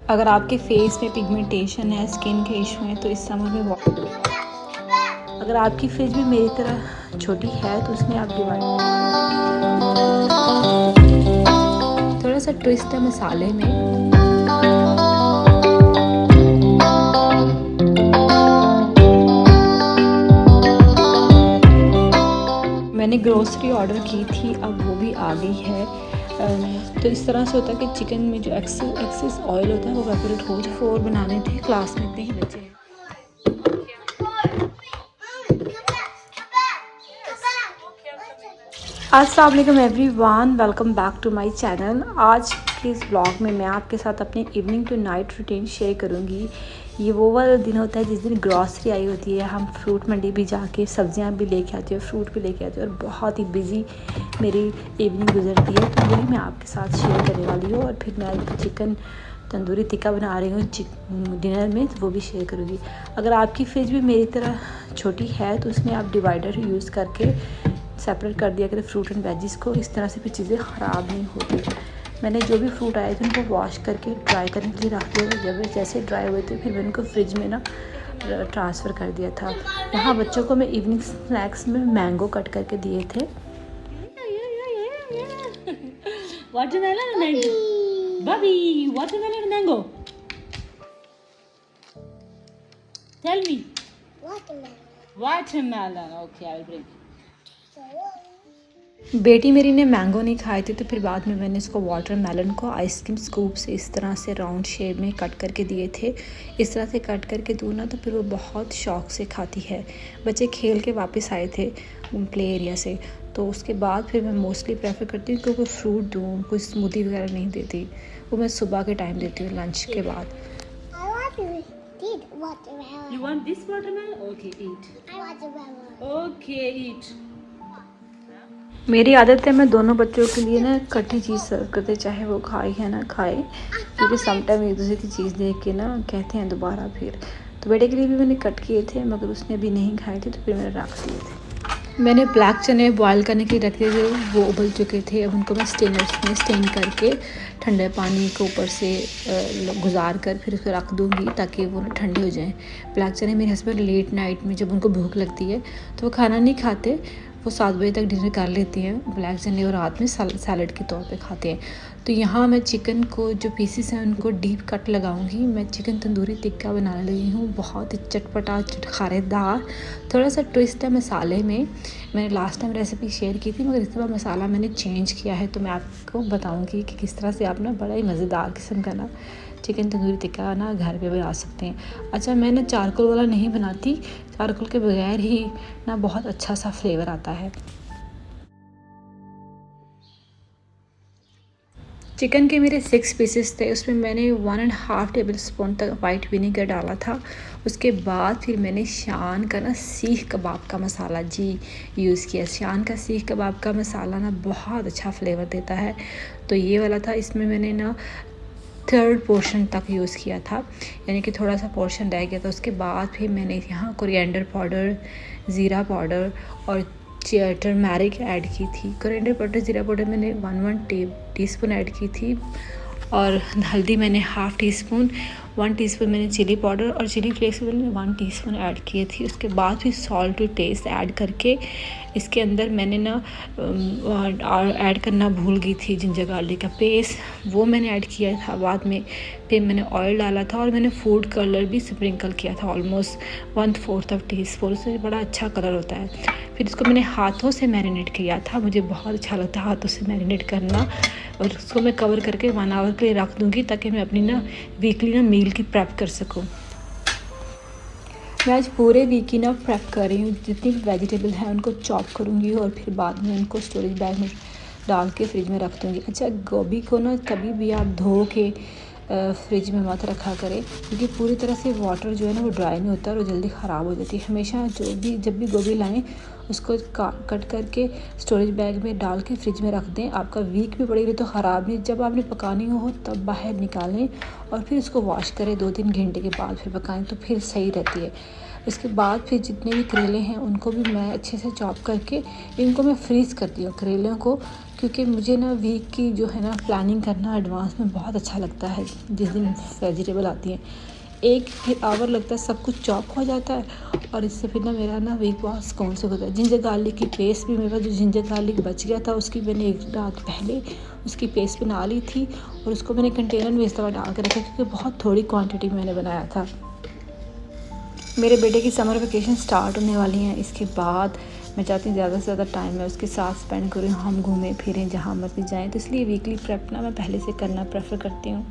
अगर आपके फेस में पिगमेंटेशन है, स्किन के इशू हैं, तो इस समर में अगर आपकी फ्रिज भी मेरी तरह छोटी है तो उसमें आप डिवाइड थोड़ा सा ट्विस्ट है मसाले में। मैंने ग्रोसरी ऑर्डर की थी, अब वो भी आ गई है। तो इस तरह से होता है कि चिकन में जो एक्सेस ऑयल होता है वो वेपोरेट हो जाए। 4 बनाने थे, क्लास में इतने ही बचे हैं। अस्सलाम वालेकुम everyone, welcome back to my channel. आज के इस ब्लॉग में मैं आपके साथ अपनी evening to night routine share करूंगी। ये वो वाला दिन होता है जिस दिन ग्रॉसरी आई होती है, हम फ्रूट मंडी भी जाके सब्जियां भी लेके आते हैं, फ्रूट भी लेके आते हैं, और बहुत ही बिजी मेरी इवनिंग गुजरती है। तो वही मैं आपके साथ शेयर करने वाली हूँ। और फिर मैं चिकन तंदूरी टिक्का बना रही हूँ डिनर में, तो वो भी शेयर करूँगी। अगर आपकी फ्रिज भी मेरी तरह छोटी है तो उसमें आप डिवाइडर यूज़ करके सेपरेट कर दिया करें फ्रूट एंड वेजिस को। इस तरह से फिर चीज़ें ख़राब नहीं होती। मैंने जो भी फ्रूट आए थे उनको वॉश करके ड्राई करने के लिए रख दिया था। जब जैसे ड्राई हुए थे फिर मैंने उनको फ्रिज में ना ट्रांसफ़र कर दिया था। यहाँ बच्चों को मैं इवनिंग स्नैक्स में मैंगो कट करके दिए थे। वाटरमेलन मैंगो, बबी, watermelon mango. Tell me. Watermelon. Okay, I will bring. बेटी मेरी ने मैंगो नहीं खाए थे, तो फिर बाद में मैंने इसको वाटरमेलन को आइसक्रीम स्कूप से इस तरह से राउंड शेप में कट करके दिए थे। इस तरह से कट करके दूँ ना तो फिर वो बहुत शौक़ से खाती है। बच्चे खेल के वापस आए थे प्ले एरिया से, तो उसके बाद फिर मैं मोस्टली प्रेफर करती हूँ कि कोई फ्रूट दूँ, कोई स्मूदी वगैरह नहीं देती। वो मैं सुबह के टाइम देती हूँ लंच के बाद। You want this watermelon? Okay, eat. Okay, eat. मेरी आदत है मैं दोनों बच्चों के लिए ना इकट्ठी चीज़ सर्व करते, चाहे वो खाए या ना खाए, क्योंकि समटाइम एक दूसरे की चीज़ देख के ना कहते हैं दोबारा फिर। तो बेटे के लिए भी मैंने कट किए थे, मगर उसने अभी नहीं खाए थे, तो फिर मैंने रख दिए थे। मैंने ब्लैक चने बॉयल करने के लिए रख दिए थे, वो उबल चुके थे। अब उनको मैं स्टेनर्स में स्टेन करके ठंडे पानी के ऊपर से गुजार कर फिर उसको रख दूँगी ताकि वो ठंडे हो जाएं। ब्लैक चने मेरे हस्बैंड लेट नाइट में जब उनको भूख लगती है तो वो खाना नहीं खाते, वो 7 बजे तक डिनर कर लेती हैं ब्लैक चने, और रात में सैलड के तौर पे खाते हैं। तो यहाँ मैं चिकन को जो पीसेस हैं उनको डीप कट लगाऊंगी। मैं चिकन तंदूरी टिक्का बनाने लगी हूँ, बहुत ही चटपटा चटखारेदार। थोड़ा सा ट्विस्ट है मसाले में। मैंने लास्ट टाइम रेसिपी शेयर की थी, मगर इस बार मसाला मैंने चेंज किया है, तो मैं आपको बताऊँगी कि किस तरह से आप ना बड़ा ही मज़ेदार किस्म का ना चिकन तंदूरी टिक्का ना घर पे बना सकते हैं। अच्छा, मैं ना चारकोल वाला नहीं बनाती, चारकोल के बगैर ही ना बहुत अच्छा सा फ्लेवर आता है। चिकन के मेरे 6 पीसेस थे, उसमें मैंने 1.5 टेबल स्पून तक वाइट विनेगर डाला था। उसके बाद फिर मैंने शान का ना सीख कबाब का मसाला यूज़ किया। शान का सीख कबाब का मसाला ना बहुत अच्छा फ्लेवर देता है, तो ये वाला था। इसमें मैंने ना 3rd पोर्शन तक यूज़ किया था, यानी कि थोड़ा सा पोर्शन रह गया था। उसके बाद फिर मैंने यहाँ कोरिएंडर पाउडर, ज़ीरा पाउडर और टर्मरिक ऐड की थी। कोरिएंडर पाउडर, ज़ीरा पाउडर मैंने 1 टीस्पून ऐड की थी, और हल्दी मैंने 1/2 टीस्पून, 1 टीस्पून मैंने चिली पाउडर, और चिली फ्लेक्स मैंने 1 टीस्पून ऐड किए थी। उसके बाद फिर सॉल्ट टू टेस्ट ऐड करके इसके अंदर मैंने ना ऐड करना भूल गई थी जिंजर गार्लिक का पेस्ट, वो मैंने ऐड किया था बाद में। फिर मैंने ऑयल डाला था, और मैंने फूड कलर भी स्प्रिंकल किया था, ऑलमोस्ट 1/4 टीस्पून से। बड़ा अच्छा कलर होता है। फिर इसको मैंने हाथों से मैरिनेट किया था, मुझे बहुत अच्छा लगता है हाथों से मैरिनेट करना। और उसको मैं कवर करके 1 आवर के लिए रख दूँगी ताकि मैं अपनी ना वीकली ना मील की प्रेप कर सकूँ। मैं आज पूरे वीक की ना प्रेप कर रही हूँ। जितनी भी वेजिटेबल हैं उनको चॉप करूँगी, और फिर बाद में उनको स्टोरेज बैग में डाल के फ्रिज में रख दूँगी। अच्छा, गोभी को ना कभी भी आप धो के फ्रिज में मत रखा करें, क्योंकि पूरी तरह से वाटर जो है ना वो ड्राई नहीं होता और वो जल्दी ख़राब हो जाती है। हमेशा जब भी गोभी लाएं उसको कट करके स्टोरेज बैग में डाल के फ्रिज में रख दें। आपका वीक भी पड़ेगी तो ख़राब नहीं। जब आपने पकानी हो तब बाहर निकालें, और फिर उसको वॉश करें 2-3 घंटे के बाद फिर पकाएं, तो फिर सही रहती है। इसके बाद फिर जितने भी करेले हैं उनको भी मैं अच्छे से चॉप करके इनको मैं फ्रीज़ करती हूँ। करेलों को क्योंकि मुझे ना वीक की जो है ना प्लानिंग करना एडवांस में बहुत अच्छा लगता है। जिस दिन वेजिटेबल आती हैं 1 आवर लगता है, सब कुछ चॉप हो जाता है और इससे फिर ना मेरा ना वीक बहुत सुकून से होता है। जिंजर गार्लिक की पेस्ट भी मेरे पास, जो जिंजर गार्लिक बच गया था उसकी मैंने 1 रात पहले उसकी पेस्ट बना ली थी और उसको मैंने कंटेनर में इस तरह डाल के रखा क्योंकि बहुत थोड़ी क्वांटिटी में मैंने बनाया था। मेरे बेटे की समर वेकेशन स्टार्ट होने वाली हैं, इसके बाद मैं चाहती हूँ ज़्यादा से ज़्यादा टाइम मैं उसके साथ स्पेंड करूँ, हम घूमें फिरें जहाँ मर्जी जाएँ। तो इसलिए वीकली प्रेप ना मैं पहले से करना प्रेफर करती हूँ।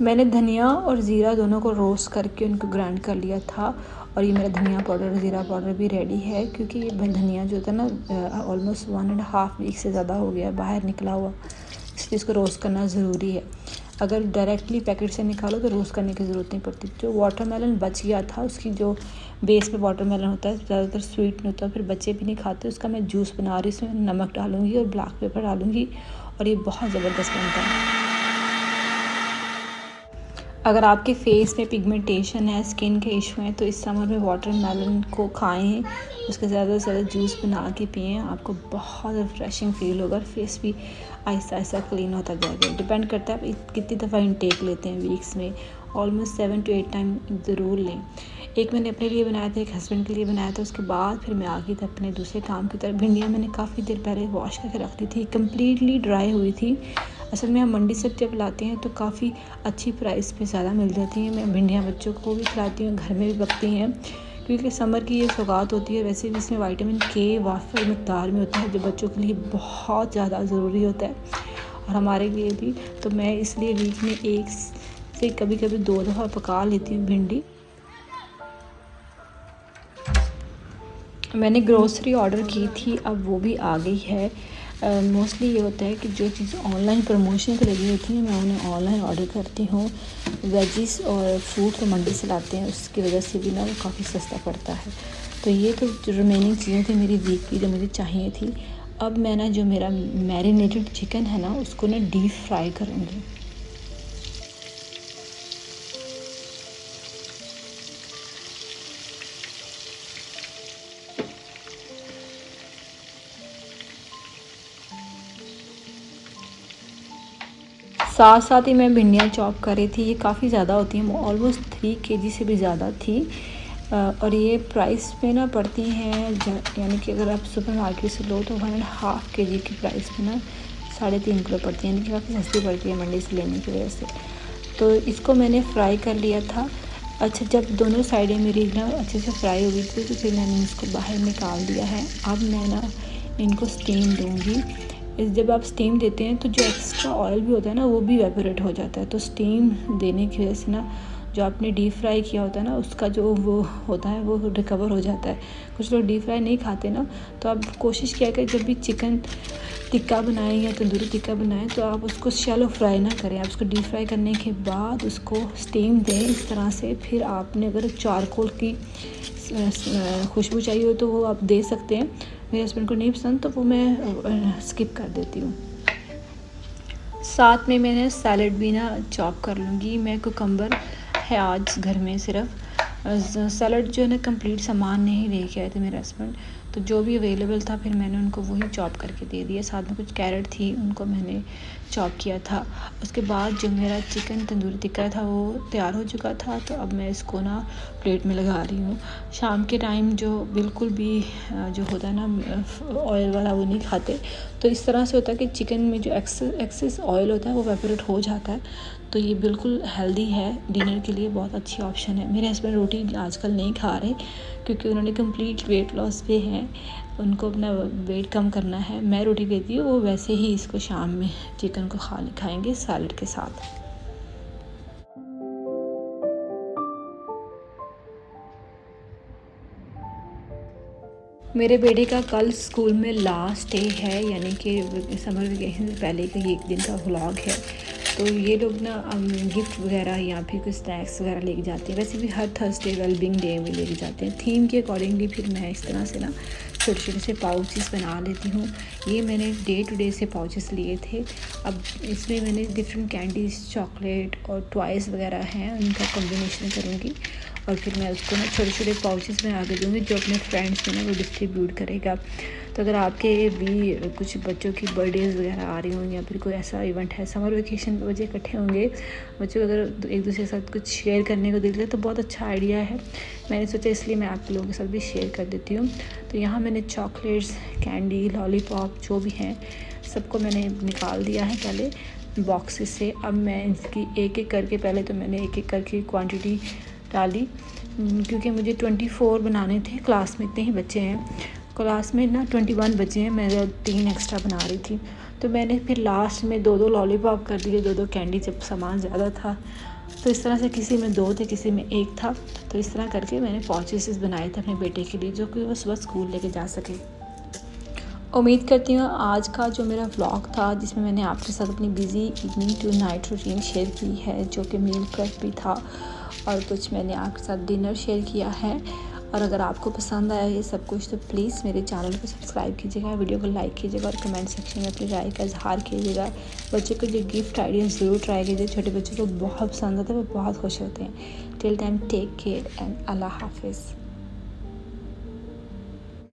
मैंने धनिया और ज़ीरा दोनों को रोस्ट करके उनको ग्राइंड कर लिया था और ये मेरा धनिया पाउडर और ज़ीरा पाउडर भी रेडी है क्योंकि ये धनिया जो था ना ऑलमोस्ट 1.5 वीक से ज़्यादा हो गया बाहर निकला हुआ, इसलिए इसको रोस्ट करना ज़रूरी है। अगर डायरेक्टली पैकेट से निकालो तो रोस्ट करने की ज़रूरत नहीं पड़ती। जो वाटरमेलन बच गया था, उसकी जो बेस पे वाटरमेलन होता है ज़्यादातर स्वीट नहीं होता, फिर बच्चे भी नहीं खाते, उसका मैं जूस बना रही हूँ। इसमें नमक डालूँगी और ब्लैक पेपर डालूँगी और ये बहुत ज़बरदस्त बनता है। अगर आपके फेस में पिगमेंटेशन है, स्किन के इशू हैं, तो इस समर में वाटरमेलन को खाएं, उसका ज़्यादा से ज़्यादा जूस बना के पिएँ, आपको बहुत रिफ्रेशिंग फील होगा। फेस भी आहिस्ता आहिस्ता क्लीन होता जाएगा। डिपेंड करता है आप कितनी दफ़ा इंटेक लेते हैं वीक्स में, ऑलमोस्ट 7 to 8 टाइम ज़रूर लें। एक मैंने अपने लिए बनाया था, एक हस्बैंड के लिए बनाया था, उसके बाद फिर मैं आ गई थी अपने दूसरे काम की तरफ। भिंडियाँ मैंने काफ़ी देर पहले वॉश करके रख दी थी, कम्प्लीटली ड्राई हुई थी। असल में हम मंडी से जब लाते हैं तो काफ़ी अच्छी प्राइस पे ज़्यादा मिल जाती हैं। मैं भिंडियाँ बच्चों को भी खिलाती हूँ, घर में भी पकती हैं क्योंकि समर की ये सौगात होती है। वैसे भी इसमें विटामिन के वाफिर मिक़दार में होता है जो बच्चों के लिए बहुत ज़्यादा ज़रूरी होता है और हमारे लिए भी। तो मैं इसलिए वीक में 1 से कभी कभी 2 दफ़ा पका लेती हूँ भिंडी। मैंने ग्रोसरी ऑर्डर की थी, अब वो भी आ गई है। मोस्टली ये होता है कि जो चीज़ ऑनलाइन प्रमोशन पे लगी होती हैं मैं उन्हें ऑनलाइन ऑर्डर करती हूँ। वेजिस और फ्रूट तो मंडी से लाते हैं, उसकी वजह से भी ना वो काफ़ी सस्ता पड़ता है। तो ये तो जो रिमेनिंग चीज़ें थी मेरी वीक की जो मुझे चाहिए थी। अब मैं ना जो मेरा मैरिनेटेड चिकन है ना उसको ना डीप फ्राई करूँगी। साथ साथ ही मैं भिंडियाँ चॉप कर रही थी। ये काफ़ी ज़्यादा होती हैं, ऑलमोस्ट 3 kg से भी ज़्यादा थी और ये प्राइस में ना पड़ती हैं यानी कि अगर आप सुपर मार्केट से लो तो 1.5 kg की प्राइस में ना 3.5 किलो पड़ती है, यानी कि काफ़ी सस्ती पड़ती है मंडी से लेने की वजह से। तो इसको मैंने फ्राई कर लिया था। अच्छा, जब दोनों साइडें मेरी ना अच्छे से फ्राई हो गई थी तो फिर मैंने इसको बाहर निकाल दिया है। अब मैं ना इनको स्टीम दूँगी। जब आप स्टीम देते हैं तो जो एक्स्ट्रा ऑयल भी होता है ना वो भी इवेपोरेट हो जाता है। तो स्टीम देने की वजह से ना जो आपने डीप फ्राई किया होता है ना उसका जो वो होता है वो रिकवर हो जाता है। कुछ लोग डीप फ्राई नहीं खाते ना, तो आप कोशिश किया करें जब भी चिकन टिक्का बनाएं या तंदूरी टिक्का बनाएं तो आप उसको शैलो फ्राई ना करें। आप उसको डीप फ्राई करने के बाद उसको स्टीम दें इस तरह से। फिर आपने अगर चारकोल की खुशबू चाहिए हो तो वो आप दे सकते हैं। मेरे हस्बैंड को नहीं पसंद तो वो मैं स्किप कर देती हूँ। साथ में मैंने सैलड भी ना चॉप कर लूँगी। मैं कुकम्बर है आज घर में सिर्फ सैलड जो है ना कंप्लीट सामान नहीं लेके आए थे मेरे हस्बैंड, तो जो भी अवेलेबल था फिर मैंने उनको वही चॉप करके दे दिया। साथ में कुछ कैरेट थी उनको मैंने चॉप किया था। उसके बाद जो मेरा चिकन तंदूरी टिक्का था वो तैयार हो चुका था, तो अब मैं इसको ना प्लेट में लगा रही हूँ। शाम के टाइम जो बिल्कुल भी जो होता है ना ऑयल वाला वो नहीं खाते, तो इस तरह से होता है कि चिकन में जो एक्सेस ऑयल होता है वो वेपोरेट हो जाता है। तो ये बिल्कुल हेल्दी है, डिनर के लिए बहुत अच्छी ऑप्शन है। मेरे हस्बैंड रोटी आजकल नहीं खा रहे क्योंकि उन्होंने कंप्लीट वेट लॉस पे हैं, उनको अपना वेट कम करना है। मैं रोटी देती हूँ, वो वैसे ही इसको शाम में चिकन को खाएंगे सैलड के साथ। मेरे बेटे का कल स्कूल में लास्ट डे है, यानी कि समर वेकेशन से पहले का ये 1 दिन का व्लॉग है। तो ये लोग ना गिफ्ट वगैरह या फिर कुछ स्नैक्स वगैरह लेके जाते हैं। वैसे भी हर थर्सडे वेलबींग डे में लेके जाते हैं। थीम के अकॉर्डिंगली फिर मैं इस तरह से ना छोटे छोटे से पाउचेस बना लेती हूँ। ये मैंने डे टू डे से पाउचेस लिए थे। अब इसमें मैंने डिफरेंट कैंडीज़, चॉकलेट और टॉयज़ वगैरह हैं, उनका कॉम्बिनेशन करूँगी और फिर मैं उसको ना छोटे छोटे पाउचेस बना के दूँगी जो अपने फ्रेंड्स में ना वो डिस्ट्रीब्यूट करेगा। तो अगर आपके भी कुछ बच्चों की बर्थडेज़ वगैरह आ रही हों या फिर कोई ऐसा इवेंट है, समर वेकेशन में बच्चे इकट्ठे होंगे, बच्चों को अगर एक दूसरे के साथ कुछ शेयर करने को दिल करे तो बहुत अच्छा आइडिया है। मैंने सोचा इसलिए मैं आप लोगों के साथ भी शेयर कर देती हूँ। तो यहाँ मैंने चॉकलेट्स, कैंडी, लॉलीपॉप जो भी हैं सबको मैंने निकाल दिया है पहले बॉक्सेस से। अब मैं इसकी एक एक करके, पहले तो मैंने एक एक करके क्वांटिटी डाली क्योंकि मुझे 24 बनाने थे। क्लास में इतने ही बच्चे हैं, क्लास में ना 21 बच्चे हैं, मैं 3 एक्स्ट्रा बना रही थी। तो मैंने फिर लास्ट में 2-2 लॉलीपॉप कर दिए, 2-2 कैंडी, जब सामान ज़्यादा था। तो इस तरह से किसी में 2 थे, किसी में 1 था। तो इस तरह करके मैंने पाउचेस बनाए थे अपने बेटे के लिए, जो कि वो सुबह स्कूल लेके जा सके। उम्मीद करती हूँ आज का जो मेरा व्लॉग था, जिसमें मैंने आपके साथ अपनी busy evening to night routine share की है, जो कि मील प्रेप भी था और कुछ मैंने आपके साथ डिनर शेयर किया है। और अगर आपको पसंद आया ये सब कुछ तो प्लीज़ मेरे चैनल को सब्सक्राइब कीजिएगा, वीडियो को लाइक कीजिएगा और कमेंट सेक्शन में अपनी राय का इजहार कीजिएगा। बच्चों को जो गिफ्ट आइडिया ज़रूर ट्राई कीजिए, छोटे बच्चों को बहुत पसंद आता है, वो बहुत खुश होते हैं। Till time take care and Allah हाफिज़।